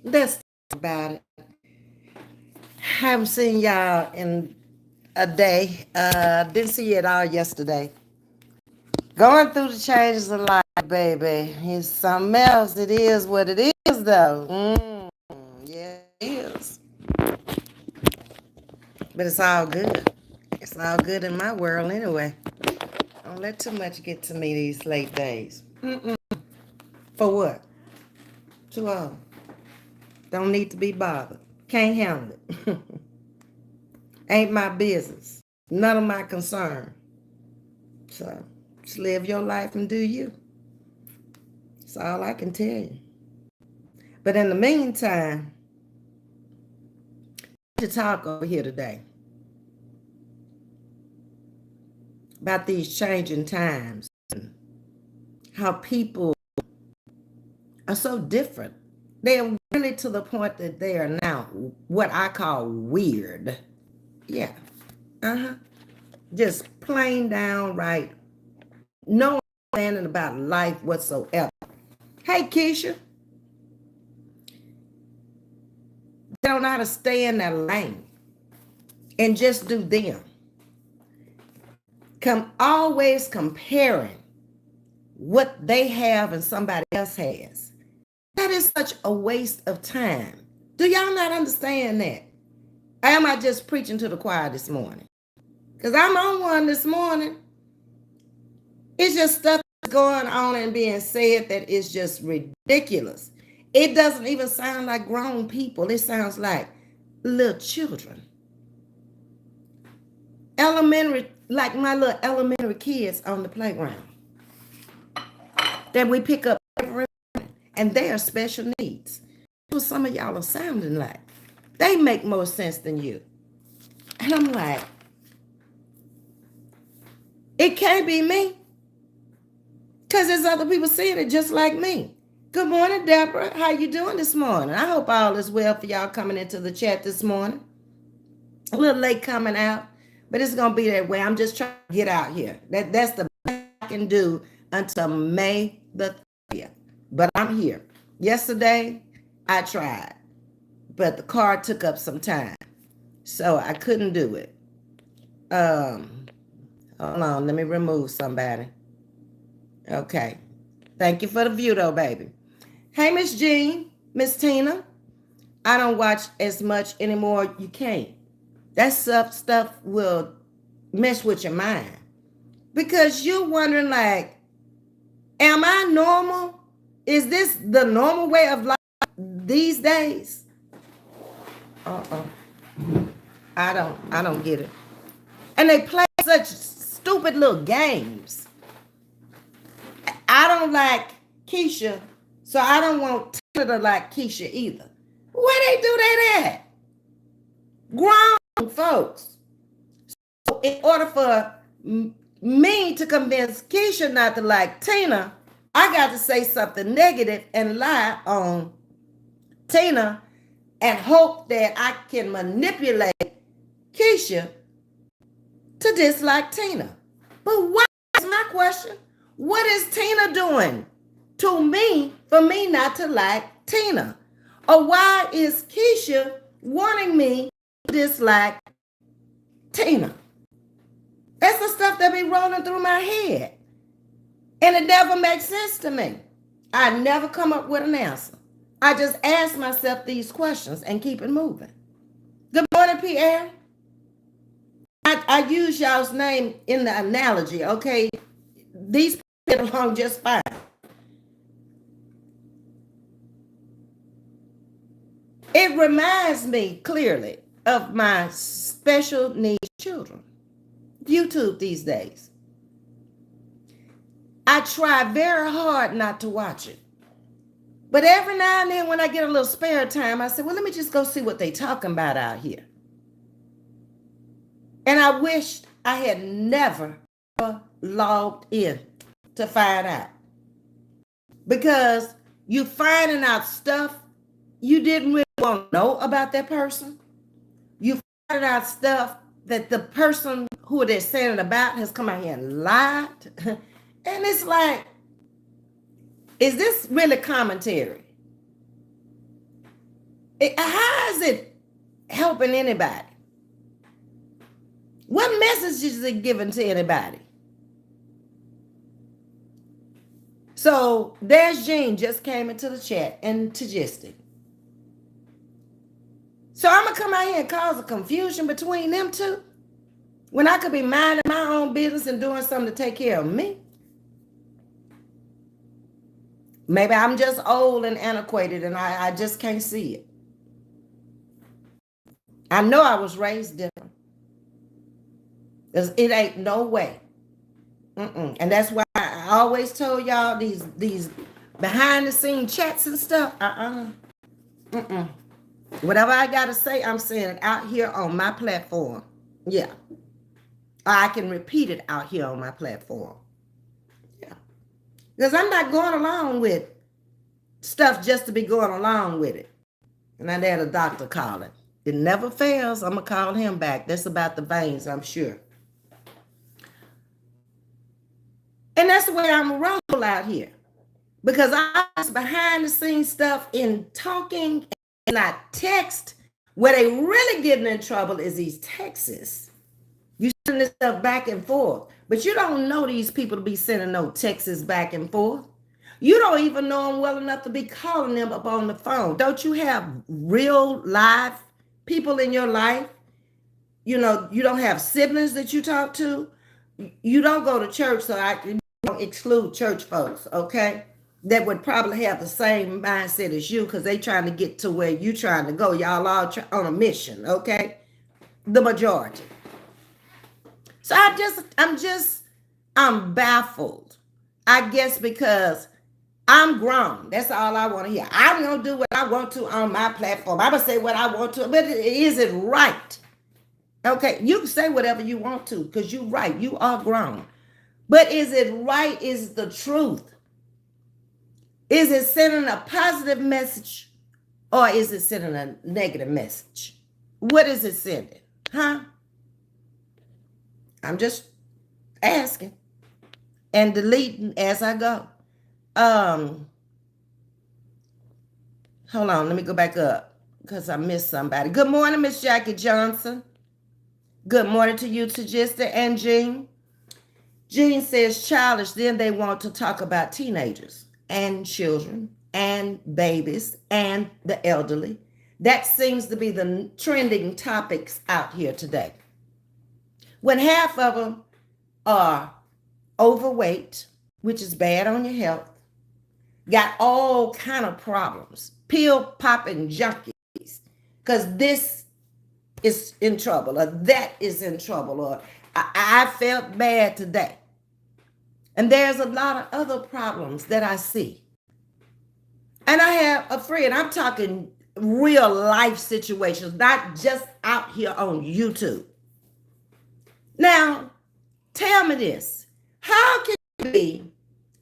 Let's talk about it. Haven't seen y'all in a day. Didn't see you at all yesterday. Going through the changes of life, baby. It's something else. It is what it is, though. Yeah, it is. But it's all good. It's all good in my world anyway. Don't let too much get to me these late days. For what? Too old. Don't need to be bothered. Can't handle it. Ain't my business. None of my concern. So just live your life and do you. That's all I can tell you. But in the meantime, to talk over here today about these changing times, and how people are so different. They're really to the point that they are now what I call weird. Yeah. Uh-huh. Just plain downright no understanding about life whatsoever. Hey, Keisha. They don't know how to stay in their lane and just do them. Always comparing what they have and somebody else has. That is such a waste of time. Do y'all not understand that? Or am I just preaching to the choir this morning? Because I'm on one this morning. It's just stuff going on and being said that is just ridiculous. It doesn't even sound like grown people. It sounds like little children. Elementary, like my little elementary kids on the playground that we pick up every morning, and they are special needs. That's what some of y'all are sounding like. They make more sense than you. And I'm like, it can't be me. Because there's other people seeing it just like me. Good morning, Deborah. How you doing this morning? I hope all is well for y'all coming into the chat this morning. A little late coming out, but it's going to be that way. I'm just trying to get out here. That's the best I can do until May the 30th. But I'm here. Yesterday, I tried, but the car took up some time, so I couldn't do it. Hold on. Let me remove somebody. Okay. Thank you for the view, though, baby. Hey, Miss Jean, Miss Tina. I don't watch as much anymore. You can't. That stuff will mess with your mind. Because you're wondering, like, am I normal? Is this the normal way of life these days? I don't get it. And they play such stupid little games. I don't like Keisha, so I don't want Tina to like Keisha either. Where they do that at? Grown folks. So in order for me to convince Keisha not to like Tina, I got to say something negative and lie on Tina and hope that I can manipulate Keisha to dislike Tina. But why is my question? What is Tina doing to me for me not to like Tina? Or why is Keisha wanting me to dislike Tina? That's the stuff that be rolling through my head. And it never makes sense to me. I never come up with an answer. I just ask myself these questions and keep it moving. Good morning, Pierre. I use y'all's name in the analogy, okay? These people get along just fine. It reminds me clearly of my special needs children. YouTube these days. I try very hard not to watch it. But every now and then when I get a little spare time, I say, well, let me just go see what they talking about out here. And I wished I had never logged in to find out. Because you finding out stuff you didn't really want to know about that person. You finding out stuff that the person who they're saying it about has come out here and lied. And it's like, is this really commentary? How is it helping anybody? What message is it giving to anybody? So there's Jean just came into the chat and suggested. So I'm going to come out here and cause a confusion between them two when I could be minding my own business and doing something to take care of me. Maybe I'm just old and antiquated and I just can't see it. I know I was raised different. It ain't no way. And that's why I always told y'all these behind the scenes chats and stuff. Whatever I gotta say, I'm saying it out here on my platform. Yeah. I can repeat it out here on my platform. Yeah. Because I'm not going along with stuff just to be going along with it. And I had a doctor call it. It never fails. I'm going to call him back. That's about the veins, I'm sure. And that's the way I'm roll out here. Because I was behind the scenes stuff in talking and not text. Where they really getting in trouble is these texts. You send this stuff back and forth. But you don't know these people to be sending no texts back and forth. You don't even know them well enough to be calling them up on the phone. Don't you have real live people in your life? You know, you don't have siblings that you talk to. You don't go to church, so I don't exclude church folks, okay? That would probably have the same mindset as you because they trying to get to where you trying to go. Y'all all on a mission, okay? The majority. So I'm baffled. I guess because I'm grown. That's all I want to hear. I'm going to do what I want to on my platform. I'm going to say what I want to, but is it right? Okay, you can say whatever you want to because you're right. You are grown. But is it right? Is the truth? Is it sending a positive message or is it sending a negative message? What is it sending? Huh? I'm just asking and deleting as I go. Hold on, let me go back up because I missed somebody. Good morning, Miss Jackie Johnson. Good morning to you, Tajista and Jean. Jean says childish, then they want to talk about teenagers and children and babies and the elderly. That seems to be the trending topics out here today. When half of them are overweight, which is bad on your health, got all kind of problems, pill popping junkies, because this is in trouble or that is in trouble or I felt bad today. And there's a lot of other problems that I see. And I have a friend, I'm talking real life situations, not just out here on YouTube. Now, tell me this. How can you be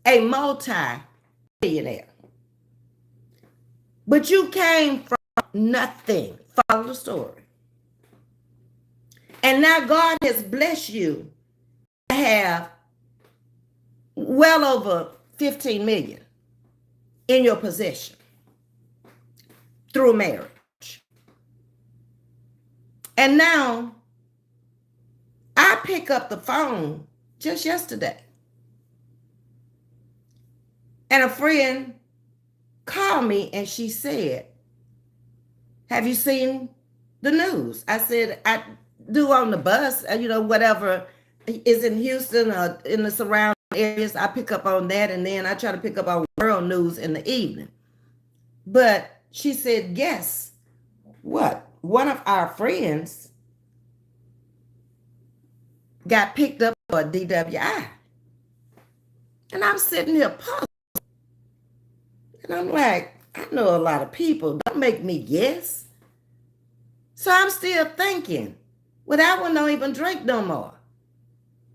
a multi-millionaire, but you came from nothing? Follow the story. And now God has blessed you to have well over 15 million in your possession through marriage. And now I pick up the phone just yesterday and a friend called me and she said, have you seen the news? I said, I do on the bus, whatever is in Houston or in the surrounding areas. I pick up on that and then I try to pick up on world news in the evening. But she said, guess what? One of our friends got picked up for a DWI. And I'm sitting here puzzled. And I'm like, I know a lot of people. Don't make me guess. So I'm still thinking, well, that one don't even drink no more.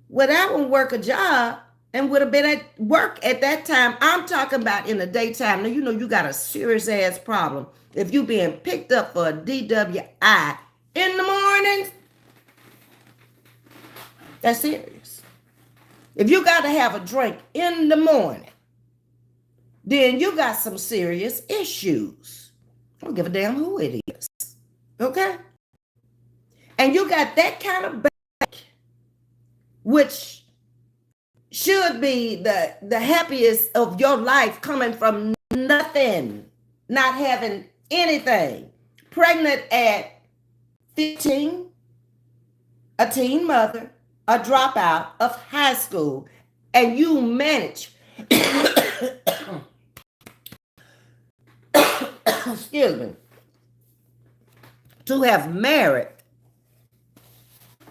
Well, that one work a job and would have been at work at that time. I'm talking about in the daytime. Now, you got a serious ass problem. If you being picked up for a DWI in the mornings, that's serious. If you got to have a drink in the morning, then you got some serious issues. I don't give a damn who it is. Okay? And you got that kind of back, which should be the happiest of your life, coming from nothing, not having anything. Pregnant at 15, a teen mother, a dropout of high school, and you manage, excuse me, to have married.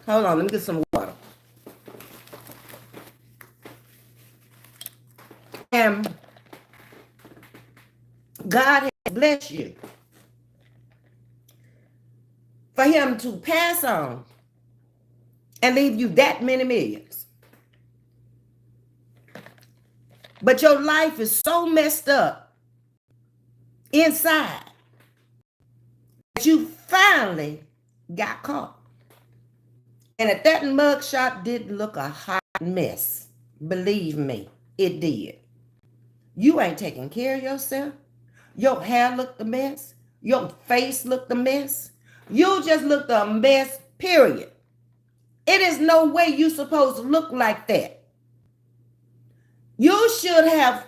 Hold on, let me get some water. And God has blessed you for him to pass on and leave you that many millions. But your life is so messed up inside that you finally got caught. And if that mugshot didn't look a hot mess, believe me, it did. You ain't taking care of yourself. Your hair looked a mess. Your face looked a mess. You just looked a mess, period. It is no way you supposed to look like that. You should have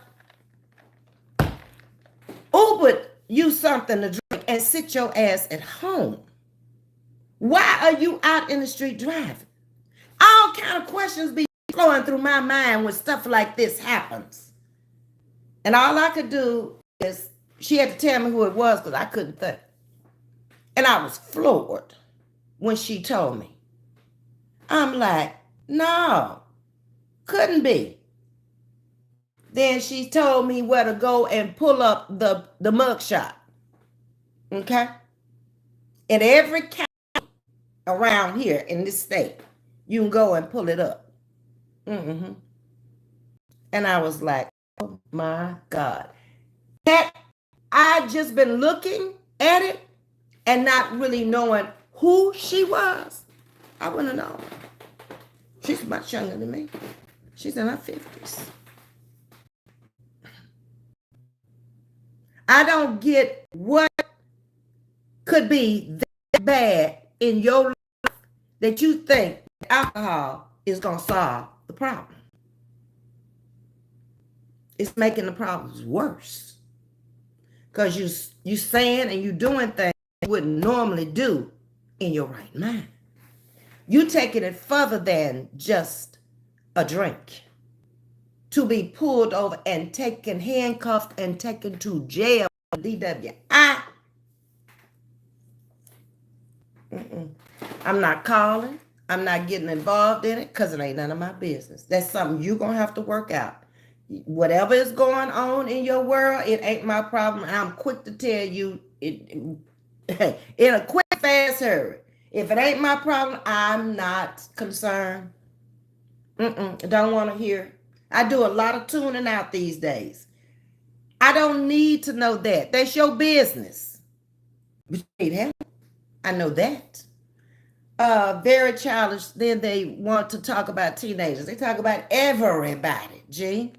Ubered you something to drink and sit your ass at home. Why are you out in the street driving? All kind of questions be flowing through my mind when stuff like this happens. And all I could do is, she had to tell me who it was because I couldn't think. And I was floored when she told me. I'm like, no, couldn't be. Then she told me where to go and pull up the mugshot. Okay? In every county around here in this state, you can go and pull it up. Mm-hmm. And I was like, oh my God. That I just been looking at it and not really knowing who she was. I wouldn't know. She's much younger than me. She's in her 50s. I don't get what could be that bad in your life that you think alcohol is going to solve the problem. It's making the problems worse. Because you saying and you doing things you wouldn't normally do in your right mind. You taking it further than just a drink. To be pulled over and taken, handcuffed and taken to jail, DWI. I'm not calling. I'm not getting involved in it because it ain't none of my business. That's something you're going to have to work out. Whatever is going on in your world, it ain't my problem. I'm quick to tell you it in a quick, fast hurry. If it ain't my problem, I'm not concerned. I don't want to hear. I do a lot of tuning out these days. I don't need to know that. That's your business. But you need help. I know that. Very childish. Then they want to talk about teenagers. They talk about everybody, G.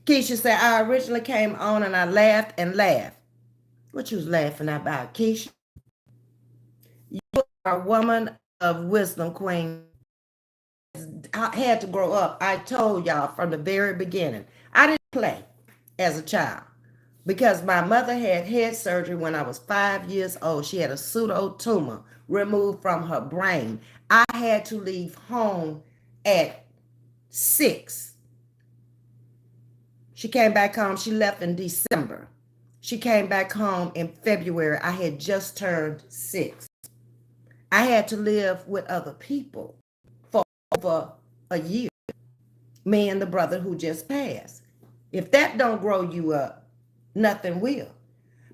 Keisha said, I originally came on and I laughed and laughed. What you was laughing about, Keisha? You are a woman of wisdom, queen. I had to grow up. I told y'all from the very beginning. I didn't play as a child because my mother had head surgery when I was 5 years old. She had a pseudo tumor removed from her brain. I had to leave home at 6. She came back home. She left in December. She came back home in February. I had just turned 6. I had to live with other people for over a year. Me and the brother who just passed. If that don't grow you up, nothing will.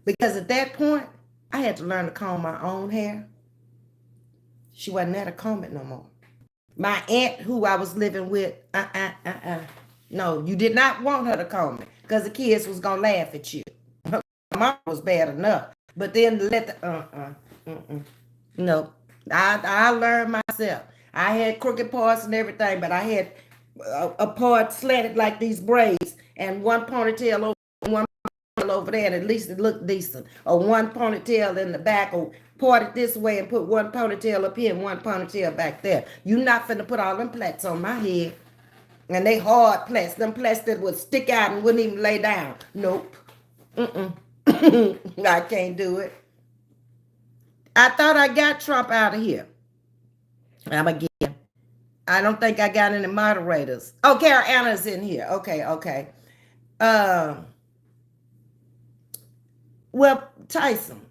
Because at that point, I had to learn to comb my own hair. She wasn't there to comb it no more. My aunt who I was living with, no, you did not want her to comb it because the kids was going to laugh at you. My mom was bad enough. But then let the, no. I learned myself. I had crooked parts and everything, but I had a part slanted like these braids and one ponytail over one ponytail over there, and at least it looked decent. Or one ponytail in the back, or part it this way and put one ponytail up here and one ponytail back there. You not finna put all them plaits on my head. And they hard plaits. Them plaits that would stick out and wouldn't even lay down. Nope. I can't do it. I thought I got Trump out of here. I'm again. I don't think I got any moderators. Oh, Carol Anna's in here. Okay. Well, Tyson,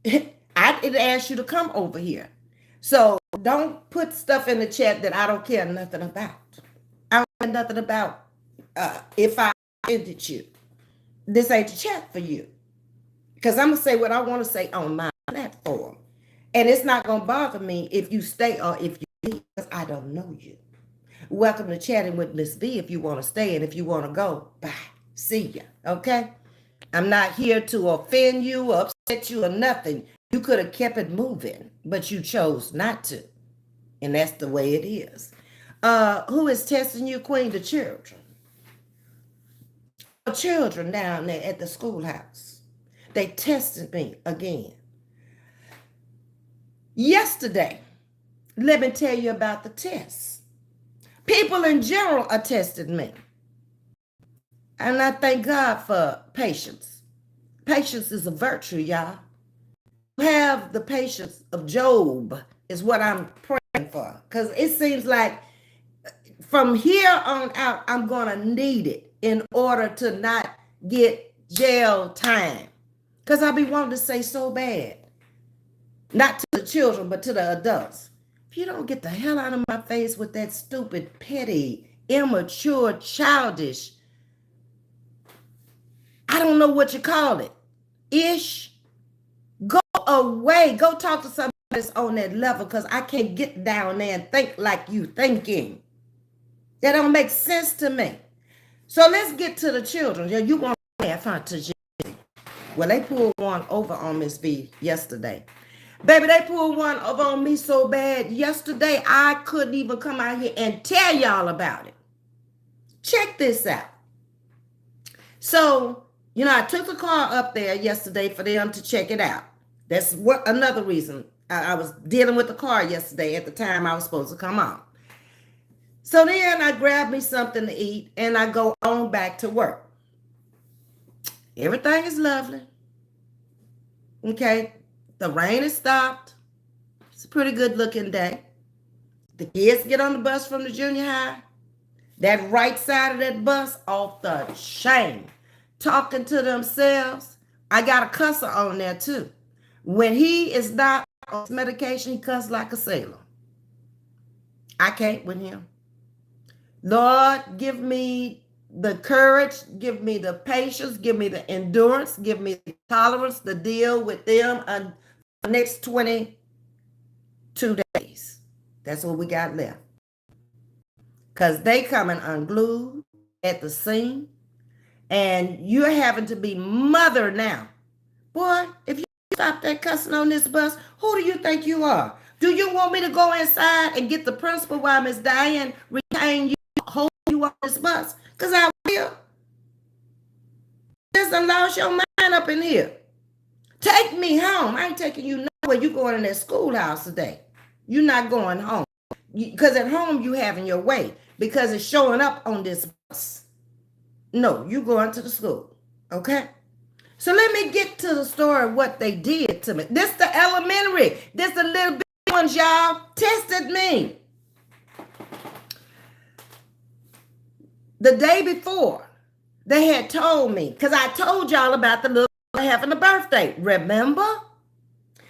I didn't ask you to come over here. So don't put stuff in the chat that I don't care nothing about. I don't care nothing about if I offended you. This ain't the chat for you. Because I'm going to say what I want to say on my platform. And it's not going to bother me if you stay or if you leave, because I don't know you. Welcome to Chatting with Ms.V if you want to stay, and if you want to go, bye. See ya, okay? I'm not here to offend you or upset you or nothing. You could have kept it moving, but you chose not to. And that's the way it is. Who is testing you, Queen? The children. The children down there at the schoolhouse. They tested me again. Yesterday, let me tell you about the tests. People in general are testing me. And I thank God for patience. Patience is a virtue, y'all. Have the patience of Job is what I'm praying for. Because it seems like from here on out, I'm going to need it in order to not get jail time. Because I be wanting to say so bad. Not to the children, but to the adults. If you don't get the hell out of my face with that stupid, petty, immature, childish, I don't know what you call it, ish, go away. Go talk to somebody that's on that level, because I can't get down there and think like you thinking. That don't make sense to me. So let's get to the children. You want to laugh, huh, to well, they pulled one over on Ms.V yesterday. Baby, they pulled one over on me so bad yesterday, I couldn't even come out here and tell y'all about it. Check this out. So, I took the car up there yesterday for them to check it out. That's another reason I was dealing with the car yesterday at the time I was supposed to come on. So then I grabbed me something to eat and I go on back to work. Everything is lovely. Okay. The rain has stopped. It's a pretty good looking day. The kids get on the bus from the junior high. That right side of that bus off the chain. Talking to themselves. I got a cusser on there too. When he is not on his medication, he cuss like a sailor. I can't with him. Lord, give me the courage, give me the patience, give me the endurance, give me the tolerance to deal with them on the next 22 days. That's what we got left. Because they coming unglued at the scene, and you're having to be mother now. Boy, if you stop that cussing on this bus, who do you think you are? Do you want me to go inside and get the principal while Miss Diane retain you, hold you on this bus? Because I will. Just lost your mind up in here. Take me home. I ain't taking you nowhere. You going in that schoolhouse today. You're not going home. Because at home you having your way. Because it's showing up on this bus. No, you going to the school. Okay? So let me get to the story of what they did to me. This the elementary. This the little big ones, y'all. Tested me. The day before, they had told me, because I told y'all about the little girl having a birthday. Remember?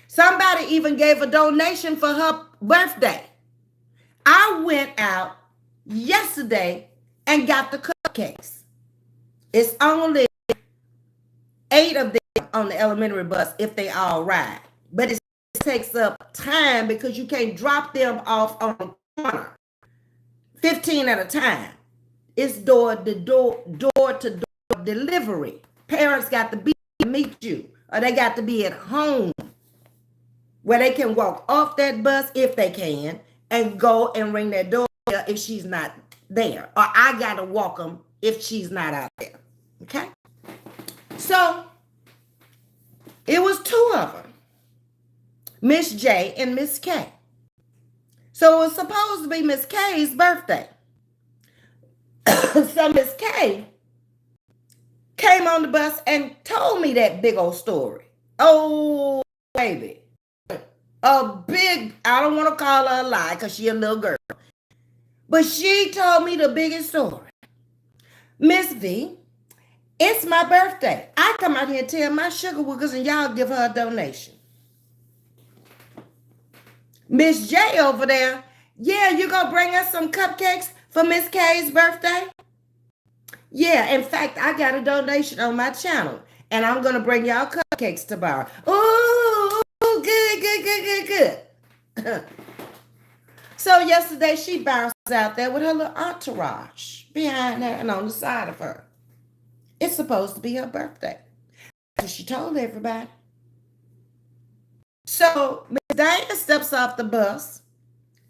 Somebody even gave a donation for her birthday. I went out yesterday and got the cupcakes. It's only 8 of them on the elementary bus if they all ride. But it takes up time because you can't drop them off on the corner. 15 at a time. It's door to door delivery. Parents got to be to meet you, or they got to be at home where they can walk off that bus if they can and go and ring their door if she's not there, or I got to walk them if she's not out there. Okay? So it was two of them, Miss J and Miss K. So it was supposed to be Miss K's birthday. So Miss K came on the bus and told me that big old story. Oh, baby. A big, I don't want to call her a lie because she a little girl. But she told me the biggest story. Ms. V, it's my birthday. I come out here and tell my sugar wookers and y'all give her a donation. Miss J over there, yeah, you gonna bring us some cupcakes for Miss K's birthday? Yeah, in fact, I got a donation on my channel, and I'm gonna bring y'all cupcakes tomorrow. Ooh, good, good, good, good, good. So yesterday she bounced out there with her little entourage behind her and on the side of her. It's supposed to be her birthday. So she told everybody. So Miss Diana steps off the bus,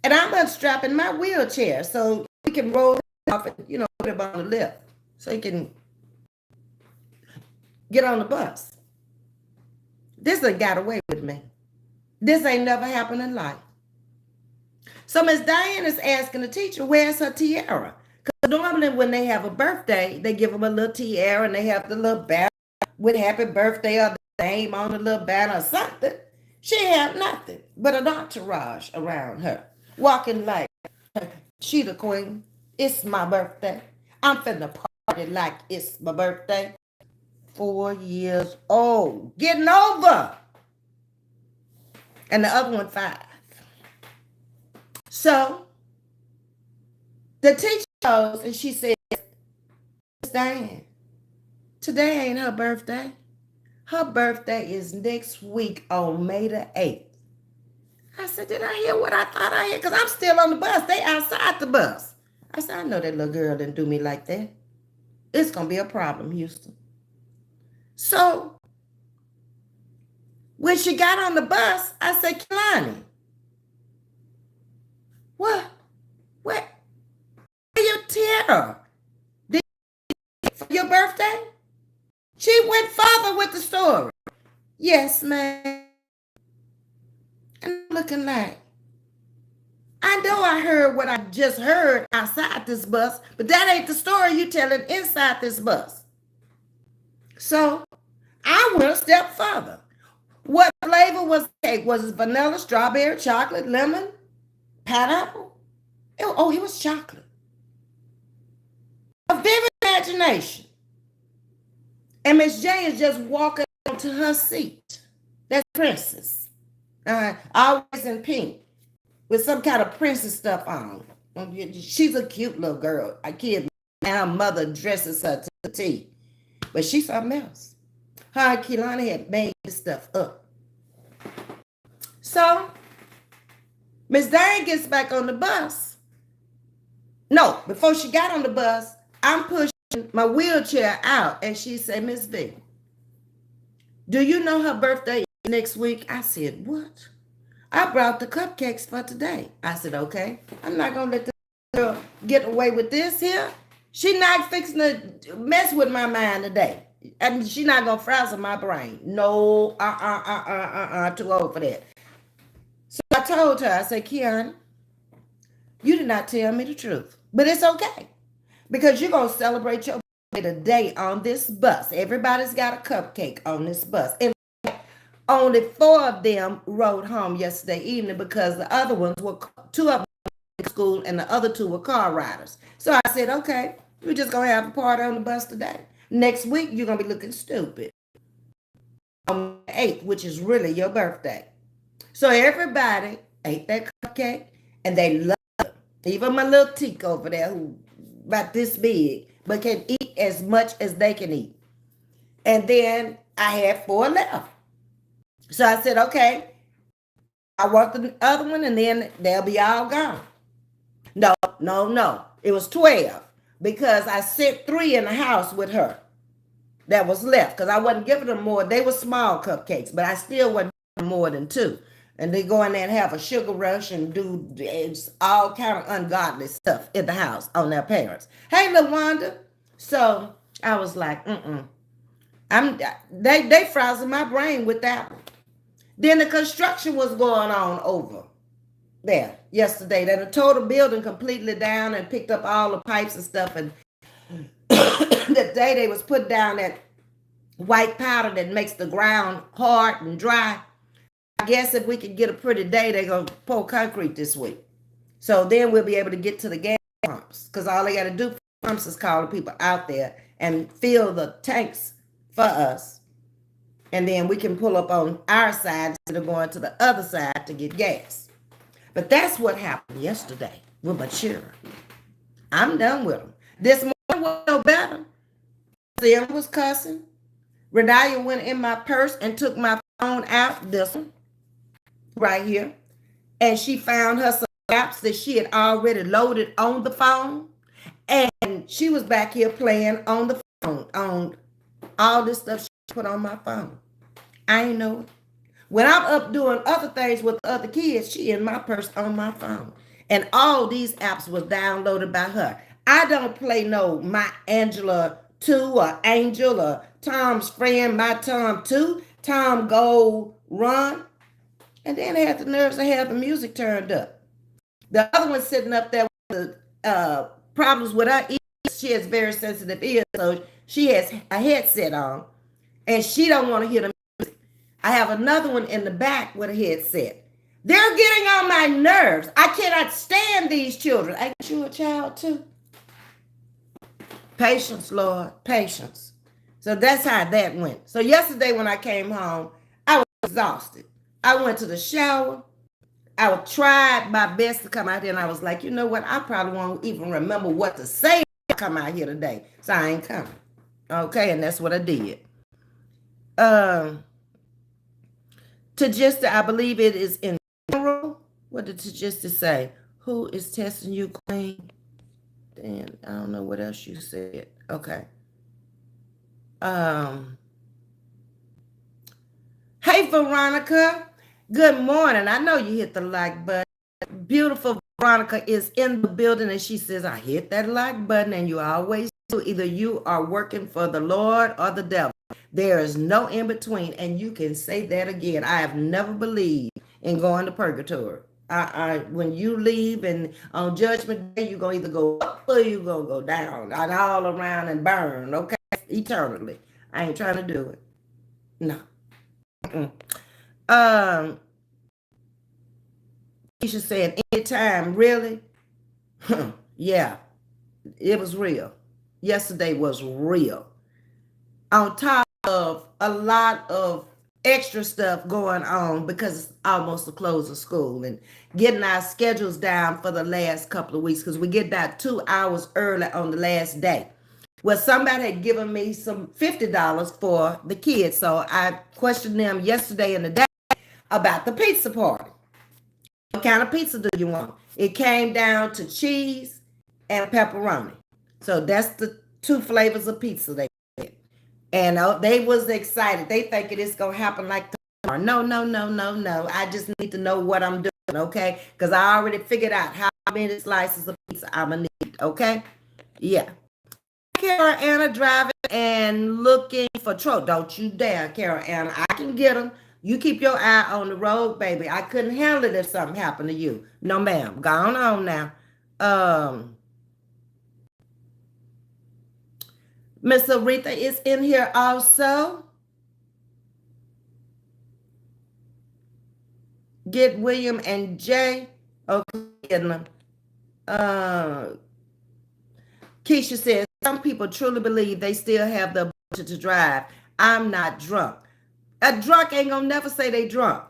and I'm unstrapping my wheelchair so we can roll it off and, put him on the lift so he can get on the bus. This done got away with me. This ain't never happened in life. So Miss Diane is asking the teacher, where's her tiara? Because normally when they have a birthday, they give them a little tiara and they have the little banner with happy birthday or the name on the little banner or something. She had nothing but an entourage around her, walking like she the queen. It's my birthday. I'm finna party like it's my birthday. 4 years old, getting over. And the other one 5. So the teacher goes and she says, Miss Diane, today ain't her birthday. Her birthday is next week on May the 8th. I said, did I hear what I thought I heard? Because I'm still on the bus. They outside the bus. I said, I know that little girl didn't do me like that. It's going to be a problem, Houston. So when she got on the bus, I said, Kalani, what? Where you tiara? Did you for your birthday? She went further with the story. Yes, ma'am. And I'm looking like, I know I heard what I just heard outside this bus, but that ain't the story you telling inside this bus. So I went a step further. What flavor was the cake? Was it vanilla, strawberry, chocolate, lemon, pineapple? It was chocolate. A vivid imagination. And Miss J is just walking to her seat. That's Princess. Always in pink with some kind of princess stuff on. She's a cute little girl. I kid me. And her mother dresses her to the T. But she's something else. Her and Kehlani had made this stuff up. So Miss Diane gets back on the bus. No, before she got on the bus, I'm pushing my wheelchair out, and she said, Ms. V, do you know her birthday is next week? I said, what? I brought the cupcakes for today. I said, okay. I'm not going to let this girl get away with this here. She not fixing to mess with my mind today. And she not going to frazzle my brain. No, too old for that. So I told her, I said, Kiana, you did not tell me the truth. But it's okay. Because you're going to celebrate your birthday today on this bus. Everybody's got a cupcake on this bus. And only 4 of them rode home yesterday evening because the other ones were, 2 of them were in school and the other 2 were car riders. So I said, okay, we're just going to have a party on the bus today. Next week, you're going to be looking stupid. On the 8th, which is really your birthday. So everybody ate that cupcake and they loved it. Even my little teak over there who about this big, but can eat as much as they can eat. And then I had 4 left. So I said, okay, I want the other one and then they'll be all gone. No. It was 12 because I sent 3 in the house with her that was left because I wasn't giving them more. They were small cupcakes, but I still wasn't giving them more than 2. And they go in there and have a sugar rush and do all kind of ungodly stuff in the house on their parents. Hey, LaWanda. So I was like, I'm they frazzled my brain with that one. Then the construction was going on over there yesterday. They tore the building completely down and picked up all the pipes and stuff. And the day they was put down that white powder that makes the ground hard and dry. I guess if we could get a pretty day, they're gonna pour concrete this week. So then we'll be able to get to the gas pumps. Because all they gotta do for pumps is call the people out there and fill the tanks for us. And then we can pull up on our side instead of going to the other side to get gas. But that's what happened yesterday with my children. I'm done with them. This morning was no better. Sam was cussing. Redalia went in my purse and took my phone out, this one, right here. And she found her some apps that she had already loaded on the phone. And she was back here playing on the phone, on all this stuff she put on my phone. I ain't know it. When I'm up doing other things with the other kids, she in my purse on my phone. And all these apps was downloaded by her. I don't play no My Angela 2 or Angel or Tom's Friend, My Tom 2, Tom Go Run. And then they had the nerves to have the music turned up. The other one sitting up there with the problems with her ears. She has very sensitive ears, so she has a headset on. And she don't want to hear the music. I have another one in the back with a headset. They're getting on my nerves. I cannot stand these children. Ain't you a child too? Patience, Lord, patience. So that's how that went. So yesterday when I came home, I was exhausted. I went to the shower. I tried my best to come out here, and I was like, you know what? I probably won't even remember what to say when I come out here today. So I ain't coming. Okay, and that's what I did. Tajista, I believe it is in general. What did Tajista say? Who is testing you, Queen? Then I don't know what else you said. Okay. Hey, Veronica. Good morning. I know you hit the like button. Beautiful Veronica is in the building, and she says, I hit that like button, and you always do. Either you are working for the Lord or the devil. There is no in between, and you can say that again. I have never believed in going to purgatory. When you leave and on Judgment Day, you're going to either go up or you're going to go down and all around and burn, okay, eternally. I ain't trying to do it. No. Keisha said, anytime, really? Yeah, it was real. Yesterday was real. On top of a lot of extra stuff going on because it's almost the close of school and getting our schedules down for the last couple of weeks because we get that 2 hours early on the last day. Well, somebody had given me some $50 for the kids, so I questioned them yesterday and today about the pizza party. What kind of pizza do you want? It came down to cheese and pepperoni. So that's the two flavors of pizza they get. And they was excited. They thinking it's going to happen like tomorrow. No. I just need to know what I'm doing, okay? Because I already figured out how many slices of pizza I'm going to need, okay? Yeah. Carol Anna driving and looking for trouble. Don't you dare, Carol Anna. I can get them. You keep your eye on the road, baby. I couldn't handle it if something happened to you. No, ma'am. Gone on now. Miss Aretha is in here also. Get William and Jay. Okay. Keisha says, some people truly believe they still have the ability to drive. I'm not drunk. A drunk ain't gonna never say they drunk.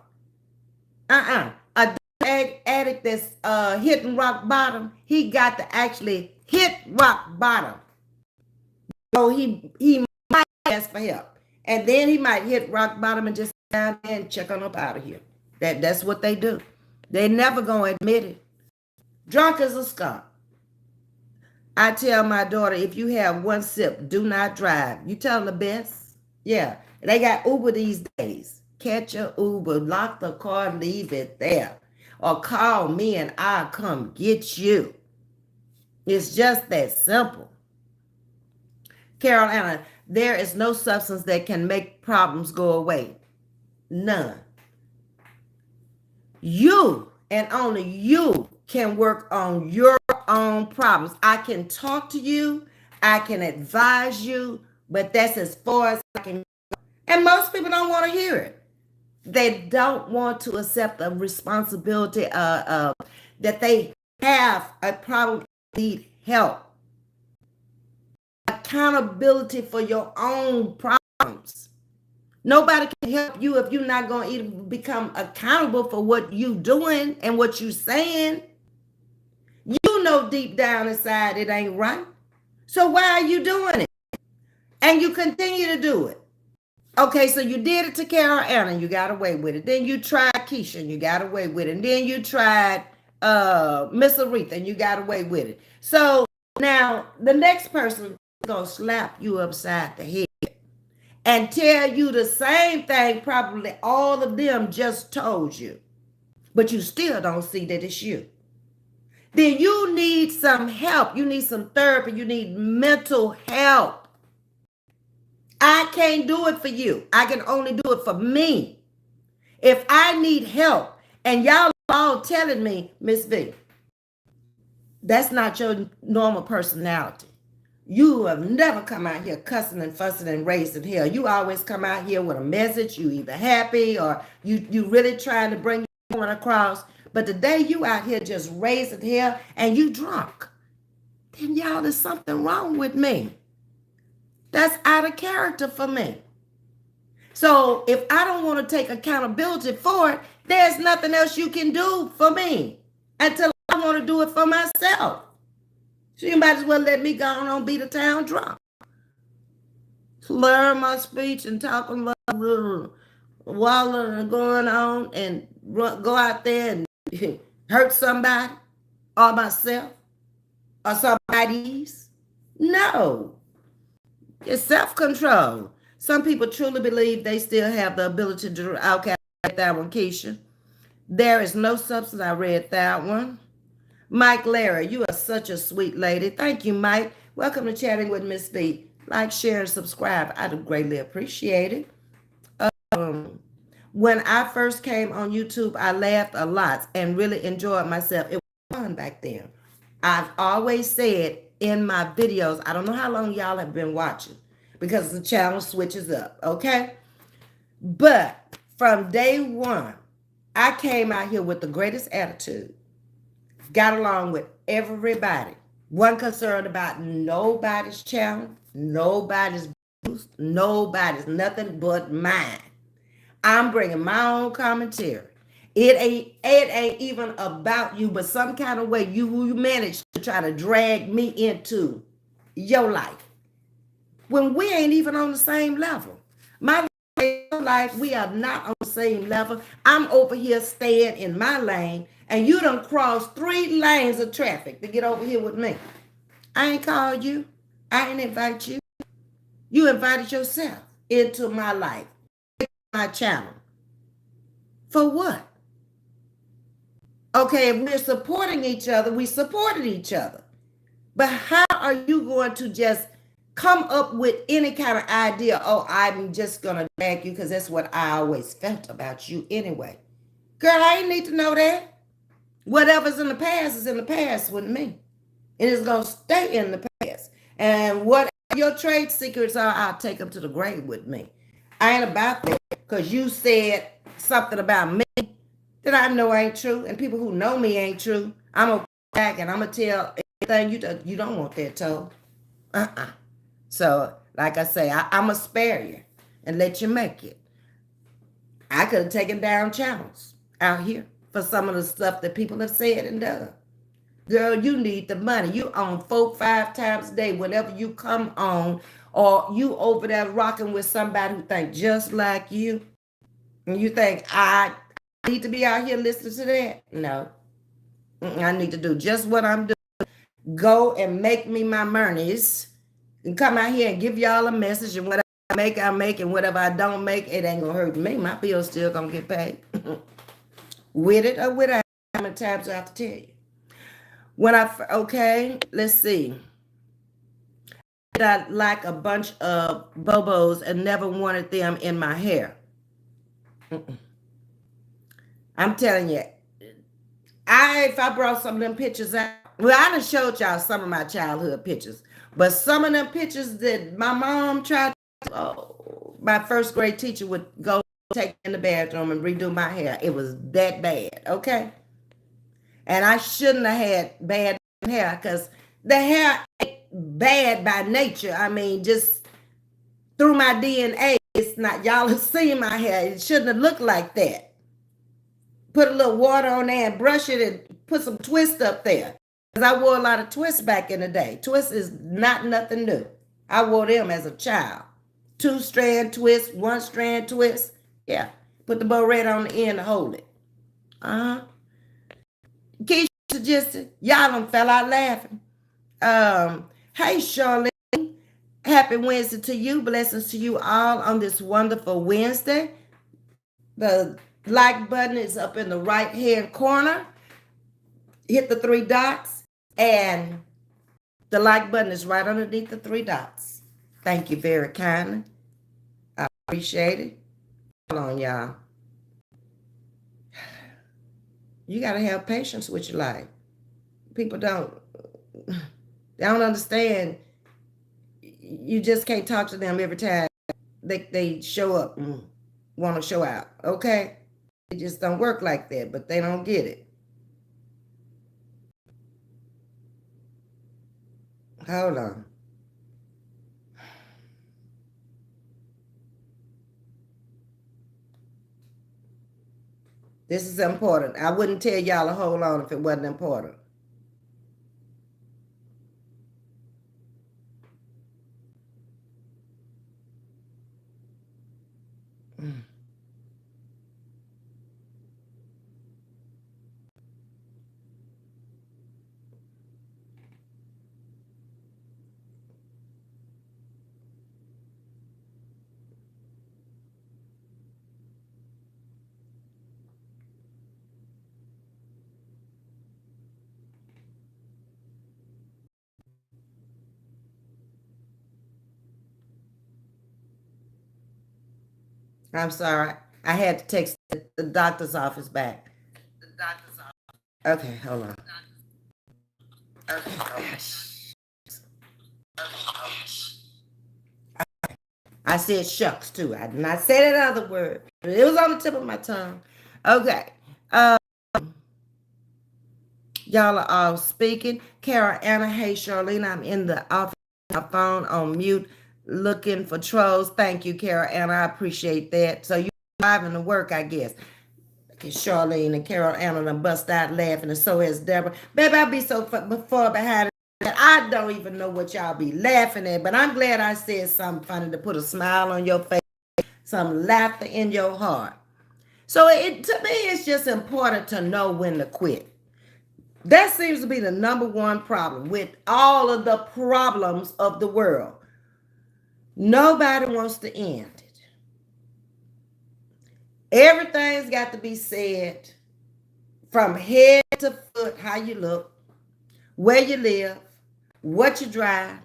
A addict that's hitting rock bottom, he got to actually hit rock bottom. So he might ask for help. And then he might hit rock bottom and just down there and check on up out of here. That's what they do. They never gonna admit it. Drunk as a skunk. I tell my daughter, if you have one sip, do not drive. You tell the best. Yeah. They got Uber these days. Catch your Uber, lock the car, leave it there. Or call me and I'll come get you. It's just that simple. Carol Anna, There is no substance that can make problems go away. None. You and only you can work on your own problems. I can talk to you, I can advise you, but that's as far as I can. And most people don't want to hear it. They don't want to accept the responsibility that they have a problem, need help. Accountability for your own problems. Nobody can help you if you're not going to even become accountable for what you're doing and what you're saying. You know deep down inside it ain't right. So why are you doing it? And you continue to do it. Okay, so you did it to Carol Anna, you got away with it. Then you tried Keisha, and you got away with it. And then you tried Miss Aretha, and you got away with it. So now the next person is going to slap you upside the head and tell you the same thing probably all of them just told you. But you still don't see that it's you. Then you need some help. You need some therapy. You need mental help. I can't do it for you. I can only do it for me. If I need help and y'all all telling me, Ms.V, that's not your normal personality. You have never come out here cussing and fussing and raising hell. You always come out here with a message. You either happy or you really trying to bring your point across. But the day you out here just raising hell and you drunk, then y'all, there's something wrong with me. That's out of character for me. So if I don't want to take accountability for it, there's nothing else you can do for me until I want to do it for myself. So you might as well let me go on and beat the town drunk. Slur my speech and talk about wallowing and going on and go out there and hurt somebody or myself or somebody's. No. It's self-control. Some people truly believe they still have the ability to, okay, I read that one, Keisha. There is no substance. I read that one. Mike Larry, you are such a sweet lady. Thank you, Mike. Welcome to Chatting with Ms.V. Like, share, and subscribe. I do greatly appreciate it. When I first came on YouTube, I laughed a lot and really enjoyed myself. It was fun back then. I've always said in my videos, I don't know how long y'all have been watching because the channel switches up, okay? But from day one, I came out here with the greatest attitude, got along with everybody, wasn't concerned about nobody's channel, nobody's views, nobody's nothing but mine. I'm bringing my own commentary. It ain't even about you, but some kind of way you managed to try to drag me into your life when we ain't even on the same level. My life, we are not on the same level. I'm over here staying in my lane, and you done crossed 3 lanes of traffic to get over here with me. I ain't called you. I ain't invite you. You invited yourself into my life, my channel. For what? Okay, if we're supporting each other, we supported each other. But how are you going to just come up with any kind of idea, oh, I'm just going to drag you because that's what I always felt about you anyway. Girl, I ain't need to know that. Whatever's in the past is in the past with me. And it's going to stay in the past. And whatever your trade secrets are, I'll take them to the grave with me. I ain't about that because you said something about me that I know ain't true, and people who know me ain't true. I'm gonna back and I'm gonna tell everything you don't want that told. So, like I say, I'm gonna spare you and let you make it. I could have taken down channels out here for some of the stuff that people have said and done. Girl, you need the money. You on 4-5 times a day whenever you come on, or you over there rocking with somebody who think just like you, and you think I need to be out here listening to that? No. I need to do just what I'm doing. Go and make me my monies and come out here and give y'all a message, and whatever I make, and whatever I don't make, it ain't gonna hurt me. My bill's still gonna get paid. With it or without, how many times I have to tell you? Okay, let's see. I like a bunch of bobos and never wanted them in my hair. I'm telling you, if I brought some of them pictures out, well, I done showed y'all some of my childhood pictures, but some of them pictures that my mom tried to, oh, my first grade teacher would go take in the bathroom and redo my hair. It was that bad, okay? And I shouldn't have had bad hair because the hair ain't bad by nature. I mean, just through my DNA, it's not, y'all have seen my hair. It shouldn't have looked like that. Put a little water on there and brush it and put some twist up there. Because I wore a lot of twists back in the day. Twist is not nothing new. I wore them as a child. 2-strand twist, 1-strand twist. Yeah. Put the bow red on the end to hold it. Keisha suggested, y'all done fell out laughing. Hey, Charlene. Happy Wednesday to you. Blessings to you all on this wonderful Wednesday. The like button is up in the right hand corner. Hit the 3 dots, and the like button is right underneath the 3 dots. Thank you very kindly. I appreciate it. Hold on, y'all. You got to have patience with your life. People they don't understand. You just can't talk to them every time they show up and want to show out, okay? It just don't work like that, but they don't get it. Hold on. This is important. I wouldn't tell y'all to hold on if it wasn't important. I'm sorry. I had to text the doctor's office back. Okay, hold on. Okay. I said shucks too. I did not say that other word. It was on the tip of my tongue. Okay. Y'all are all speaking. Kara Anna, hey Charlene, I'm in the office. My phone on mute, looking for trolls. Thank you, Kara Anna. I appreciate that. So you driving to work, I guess. Charlene and Carol Anna done bust out laughing, and so has Deborah. Baby, I be so far behind that I don't even know what y'all be laughing at, but I'm glad I said something funny to put a smile on your face, some laughter in your heart. So to me, it's just important to know when to quit. That seems to be the number one problem with all of the problems of the world. Nobody wants to end it. Everything's got to be said from head to foot, how you look, where you live, what you drive,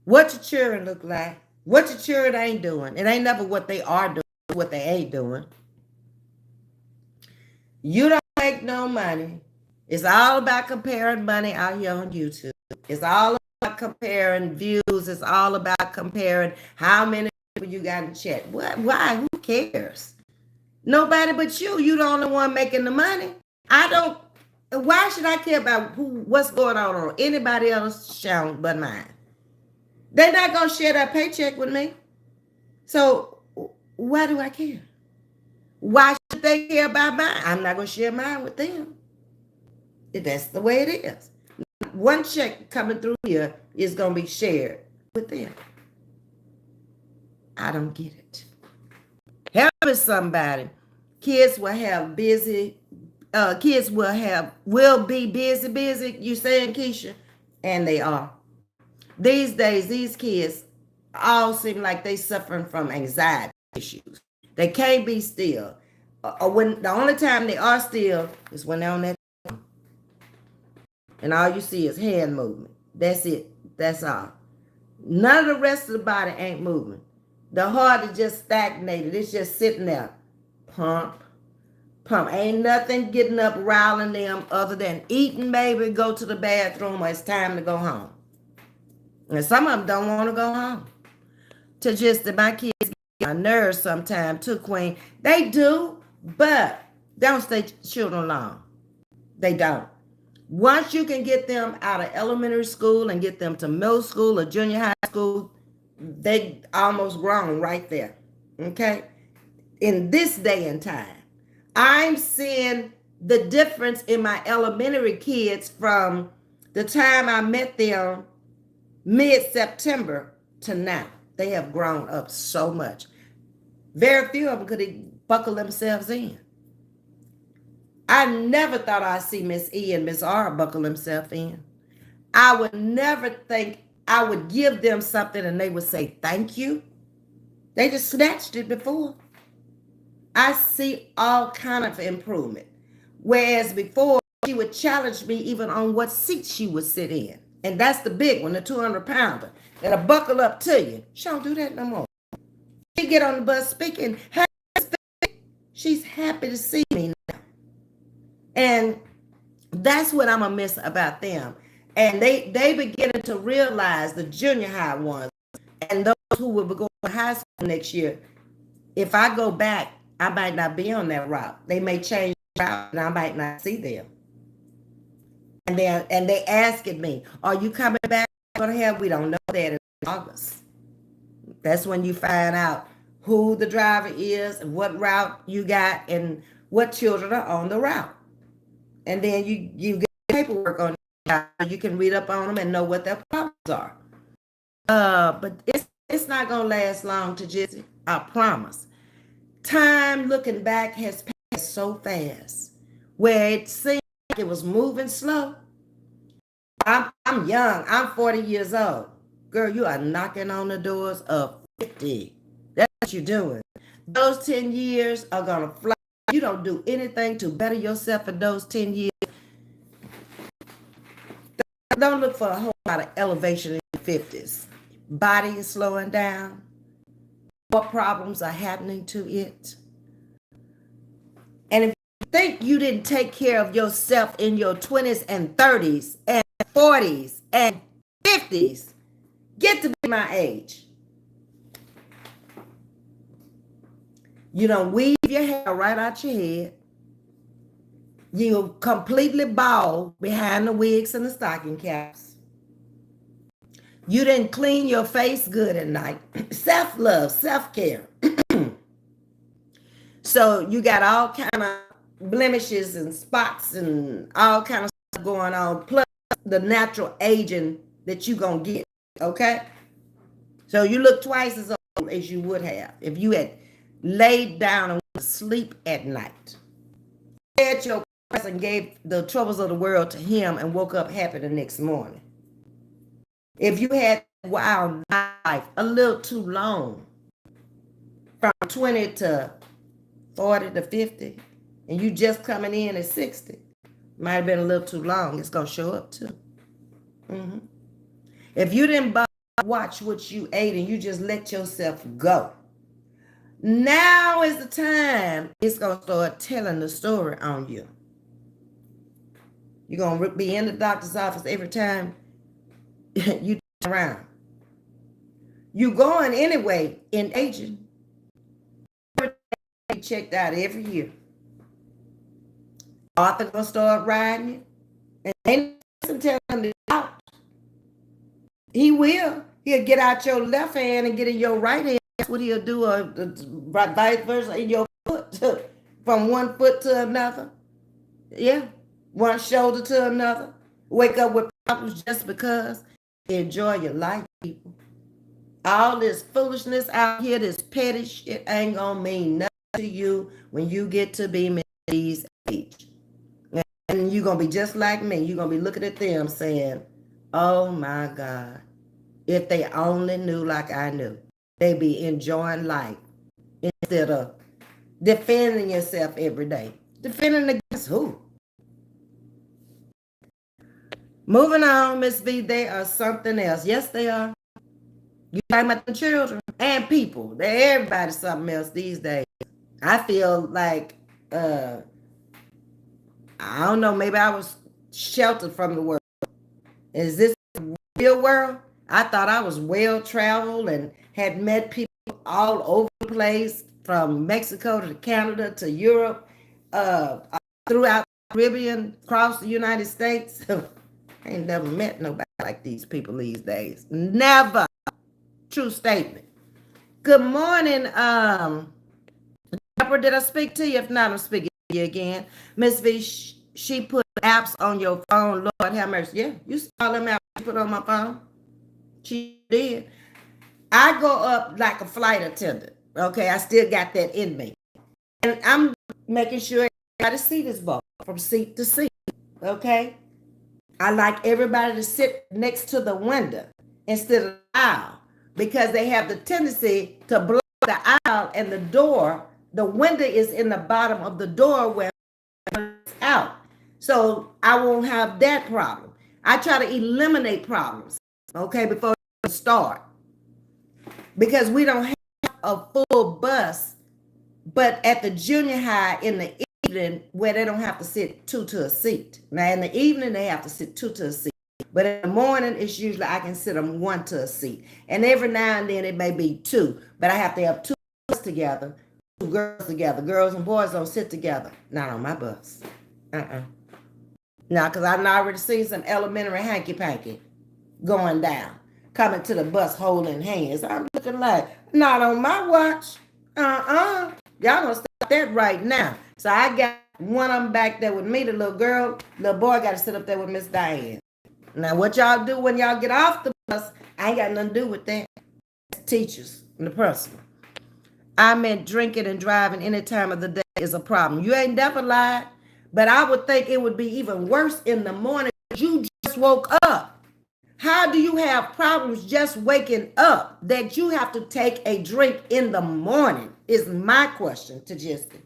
what your children look like, what your children ain't doing. It ain't never what they are doing, what they ain't doing. You don't make no money. It's all about comparing money out here on YouTube. It's all about comparing views. It's all about comparing how many people you got in chat. What? Why? Who cares? Nobody but you. You the only one making the money. I don't. Why should I care about what's going on anybody else's channel but mine? They're not gonna share that paycheck with me. So why do I care? Why should they care about mine? I'm not gonna share mine with them. That's the way it is. One check coming through here is gonna be shared with them. I don't get it. Help somebody. Kids will have busy. Kids will be busy. You saying, Keisha? And they are. These days, these kids all seem like they suffering from anxiety issues. They can't be still. Or when the only time they are still is when they're on that, and all you see is hand movement. That's it. That's all. None of the rest of the body ain't moving. The heart is just stagnated. It's just sitting there. Pump, pump. Ain't nothing getting up, riling them other than eating, maybe go to the bathroom, or it's time to go home. And some of them don't want to go home. To just that my kids get on my nerves sometimes too, Queen. They do, but they don't stay children long. They don't. Once you can get them out of elementary school and get them to middle school or junior high school, they almost grown right there. Okay? In this day and time, I'm seeing the difference in my elementary kids from the time I met them mid-September to now. They have grown up so much. Very few of them could buckle themselves in. I never thought I'd see Miss E and Miss R buckle themselves in. I would never think I would give them something and they would say thank you. They just snatched it before. I see all kind of improvement. Whereas before, she would challenge me even on what seat she would sit in. And that's the big one, the 200-pounder. That'll buckle up to you. She don't do that no more. She get on the bus speaking, hey, she's happy to see me now. And that's what I'm going to miss about them. And they beginning to realize, the junior high ones and those who will be going to high school next year, if I go back, I might not be on that route. They may change the route and I might not see them. And they asking me, are you coming back? We don't know that in August. That's when you find out who the driver is and what route you got and what children are on the route. And then you get paperwork on it. You can read up on them and know what their problems are. But it's not gonna last long, to Jizzy. I promise. Time looking back has passed so fast, where it seemed like it was moving slow. I'm young. I'm 40 years old. Girl, you are knocking on the doors of 50. That's what you're doing. Those 10 years are gonna fly. You don't do anything to better yourself in those 10 years. Don't look for a whole lot of elevation in the 50s. Body is slowing down. What problems are happening to it? And if you think you didn't take care of yourself in your 20s and 30s and 40s and 50s, get to be my age. You don't weave your hair right out your head. You completely bald behind the wigs and the stocking caps. You didn't clean your face good at night. Self-love, self-care. So you got all kind of blemishes and spots and all kind of stuff going on, plus the natural aging that you gonna get, okay? So you look twice as old as you would have if you had laid down and went to sleep at night. Said your person gave the troubles of the world to him and woke up happy the next morning. If you had wild life a little too long, from 20 to 40 to 50, and you just coming in at 60, might have been a little too long. It's going to show up too. If you didn't watch what you ate and you just let yourself go, now is the time it's going to start telling the story on you. You're going to be in the doctor's office every time you turn around. You going anyway in aging. You checked out every year. Arthur gonna start riding you, and ain't nothing telling him to get out. He will. He'll get out your left hand and get in your right hand. That's what he'll do, vice versa, in your foot, from one foot to another. Yeah, one shoulder to another. Wake up with problems just because. Enjoy your life, people. All this foolishness out here, this petty shit, ain't gonna mean nothing to you when you get to be Ms.V's age. And you're gonna be just like me. You're gonna be looking at them saying, oh my God, if they only knew like I knew, they'd be enjoying life instead of defending yourself every day. Defending against who? Moving on, Ms.V, they are something else. Yes, they are. You talking about the children and people. Everybody's something else these days. I feel like I don't know, maybe I was sheltered from the world. Is this the real world? I thought I was well traveled and had met people all over the place, from Mexico to Canada to Europe, throughout the Caribbean, across the United States. I ain't never met nobody like these people these days. Never. True statement. Good morning, Deborah. Did I speak to you? If not, I'm speaking to you again. Ms.V, she put apps on your phone. Lord have mercy. Yeah, you saw them apps she put on my phone. She did. I go up like a flight attendant. Okay, I still got that in me. And I'm making sure everybody see this ball from seat to seat. Okay? I like everybody to sit next to the window instead of the aisle, because they have the tendency to block the aisle and the door. The window is in the bottom of the door where it's out. So I won't have that problem. I try to eliminate problems, okay, before we start. Because we don't have a full bus, but at the junior high in the evening, where they don't have to sit two to a seat. Now in the evening, they have to sit two to a seat. But in the morning, it's usually I can sit them one to a seat. And every now and then it may be two, but I have to have two girls together, two girls together. Girls and boys don't sit together. Not on my bus. Now, because I've already seen some elementary hanky-panky going down, coming to the bus holding hands. I'm looking like, not on my watch. Y'all gonna stop that right now. So I got one of them back there with me, the little girl. Little boy got to sit up there with Miss Diane. Now, what y'all do when y'all get off the bus, I ain't got nothing to do with that. Teachers and the principal. I meant drinking and driving any time of the day is a problem. You ain't never lied, but I would think it would be even worse in the morning. You just woke up. How do you have problems just waking up that you have to take a drink in the morning is my question to Jessica.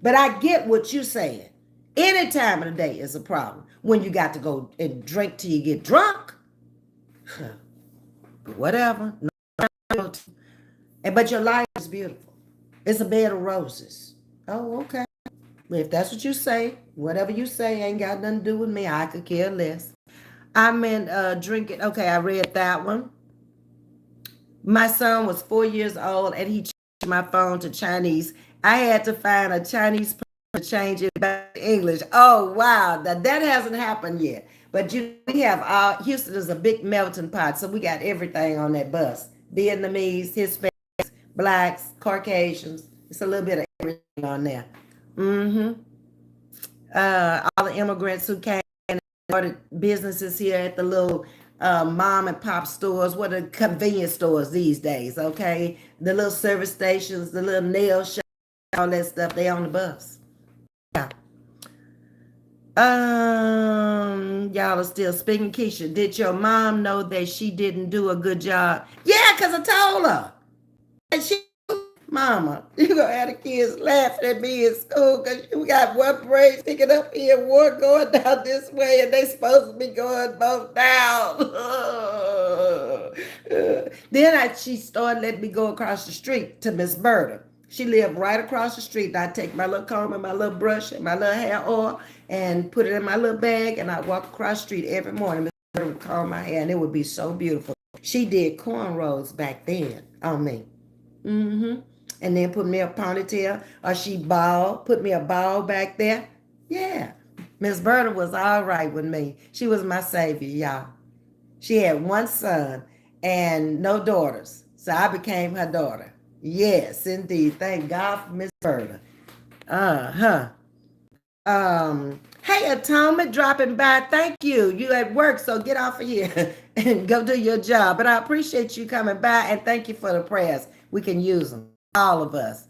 But I get what you're saying. Any time of the day is a problem. When you got to go and drink till you get drunk, whatever. But your life is beautiful. It's a bed of roses. Oh, okay. If that's what you say, whatever you say ain't got nothing to do with me. I could care less. I meant drinking. Okay, I read that one. My son was 4 years old and he changed my phone to Chinese. I had to find a Chinese person to change it back to English. Oh, wow. That hasn't happened yet. But we have Houston is a big melting pot, so we got everything on that bus. Vietnamese, Hispanics, blacks, Caucasians. It's a little bit of everything on there. All the immigrants who came and started businesses here at the little mom and pop stores, what are convenience stores these days, okay? The little service stations, the little nail shops, all that stuff, they on the bus. Yeah. Y'all are still speaking. Keisha, did your mom know that she didn't do a good job? Yeah, because I told her. And she, Mama, you gonna have the kids laughing at me in school because you got one brain sticking up here, one going down this way, and they supposed to be going both down. Then she started letting me go across the street to Miss Berta. She lived right across the street. And I take my little comb and my little brush and my little hair oil and put it in my little bag, and I walk across the street every morning. Miss Berta would comb my hair, and it would be so beautiful. She did cornrows back then on me. And then put me a ponytail, or she bald, put me a bald back there. Yeah. Miss Berta was all right with me. She was my savior, y'all. She had one son and no daughters. So I became her daughter. Yes, indeed. Thank God for Miss Berta. Hey, Atonement, dropping by. Thank you. You at work, so get off of here and go do your job. But I appreciate you coming by, and thank you for the prayers. We can use them, all of us.